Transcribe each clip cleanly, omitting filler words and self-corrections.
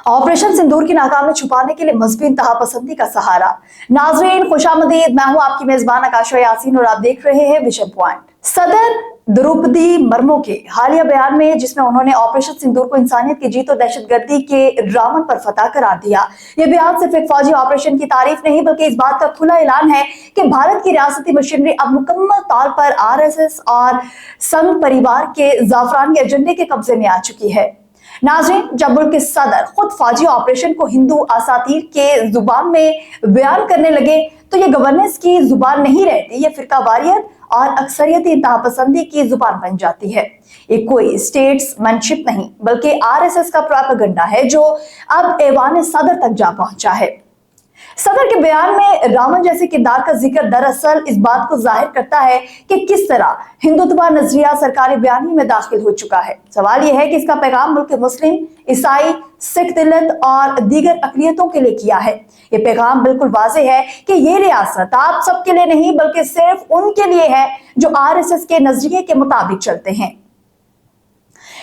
Operation सिंदूर की नाकामी छुपाने के लिए मजहबी इंतहा पसंदी का सहारा। नाजरीन खुशामदीद, मैं हूं आपकी मेजबान आकाशा यासीन और आप देख रहे हैं विजन पॉइंट। सदर द्रौपदी मुर्मू के हालिया बयान में, जिसमें उन्होंने ऑपरेशन सिंदूर को इंसानियत की जीत और दहशतगर्दी के रावण पर फतह करार दिया। यह बयान सिर्फ एक फौजी ऑपरेशन की तारीफ नहीं बल्कि इस बात का खुला ऐलान है कि भारत की रियासती मशीनरी अब मुकम्मल तौर पर आरएसएस और संघ परिवार के जाफरानी एजेंडे के कब्जे में आ चुकी है। नाज़रीन, जब मुल्क के सदर खुद फौजी ऑपरेशन को हिंदू असातीर के जुबान में बयान करने लगे तो ये गवर्नेंस की जुबान नहीं रहती, ये फिरकावारियत और अक्सरियती इंतहा पसंदी की जुबान बन जाती है। ये कोई स्टेट्समैनशिप नहीं बल्कि आरएसएस का प्रोपेगेंडा है जो अब ऐवान सदर तक जा पहुंचा है। सदर के बयान में रावण जैसे किरदार का जिक्र दरअसल इस बात को जाहिर करता है कि किस तरह हिंदुत्व नजरिया सरकारी बयानी में दाखिल हो चुका है। सवाल यह है कि इसका पैगाम मुल्क के मुस्लिम, ईसाई, सिख दिलत और दीगर अक़लियतों के लिए किया है। ये पैगाम बिल्कुल वाज़ेह है कि ये रियासत आप सबके लिए नहीं बल्कि सिर्फ उनके लिए है जो आरएसएस के नजरिए के मुताबिक चलते हैं।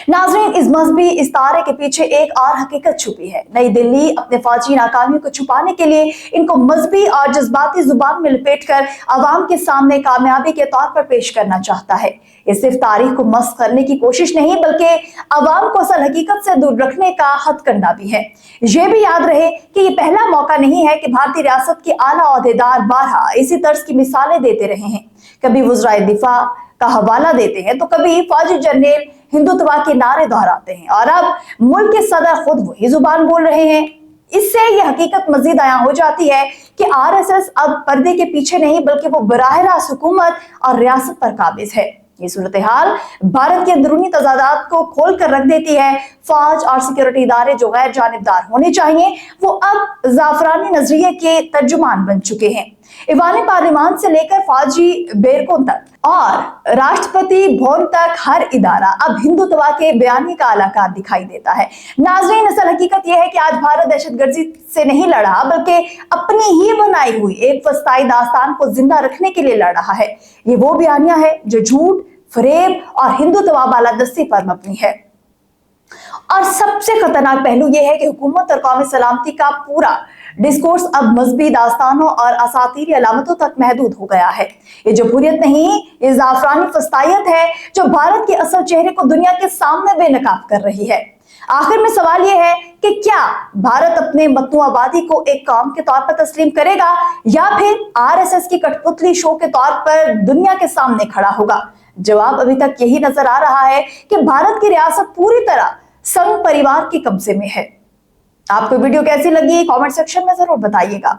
नाज़रीन, इस मजहबी इस्तारे के पीछे एक और हकीकत छुपी है। नई दिल्ली अपने फौजी नाकामियों को छुपाने के लिए इनको मजहबी और जज्बाती जुबान में लपेटकर अवाम के सामने कामयाबी के तौर पर पेश करना चाहता है। ये सिर्फ तारीख को मस्त करने की कोशिश नहीं बल्कि अवाम को असल हकीकत से दूर रखने का हथकंडा भी है। ये भी याद रहे कि ये पहला मौका नहीं है कि भारतीय रियासत के आला ओहदेदार बारहा इसी तर्ज की मिसालें देते रहे हैं। कभी वज़राए दिफा का हवाला देते हैं तो कभी फौजी जनरल हिंदुत्व के नारे दोहराते हैं और अब मुल्क के सदर खुद वही जुबान बोल रहे हैं। इससे यह हकीकत मजीद आया हो जाती है कि आरएसएस अब पर्दे के पीछे नहीं बल्कि वो बराह रास्त हुकूमत और रियासत पर काबिज है। ये सूरत हाल भारत के अंदरूनी तजादात को खोल कर रख देती है। फौज और सिक्योरिटी इदारे जो गैर जानिबदार होने चाहिए वो अब जाफरानी नजरिए के तर्जुमान बन चुके हैं। ईवान पार्लियामान से लेकर फौजी बैरकों तक और राष्ट्रपति भवन तक हर इदारा अब हिंदुत्व के बयानी का अलाकार दिखाई देता है। नाज़रीन, असल हकीकत यह है कि आज भारत दहशतगर्दी से नहीं लड़ा बल्कि अपनी ही बनाई हुई एक वस्ताई दास्तान को जिंदा रखने के लिए लड़ रहा है। ये वो बयानिया है जो झूठ, फरेब और हिंदुत्व बालादस्ती पर मबनी है। और सबसे खतरनाक पहलू यह है कि हुकूमत और कौमी सलामती का पूरा डिस्कोर्स अब मजहबी दास्तानों और असातीरी अलामतों तक महदूद हो गया है। ये जमहूरियत नहीं, ये जाफरानी फस्तायत है जो भारत के असल चेहरे को दुनिया के सामने बेनकाब कर रही है। आखिर में सवाल यह है कि क्या भारत अपने मतनू आबादी को एक कौम के तौर पर तस्लीम करेगा या फिर आरएसएस की कठपुतली शो के तौर पर दुनिया के सामने खड़ा होगा? जवाब अभी तक यही नजर आ रहा है कि भारत की रियासत पूरी तरह संघ परिवार के कब्जे में है। आपको वीडियो कैसी लगी कमेंट सेक्शन में जरूर बताइएगा।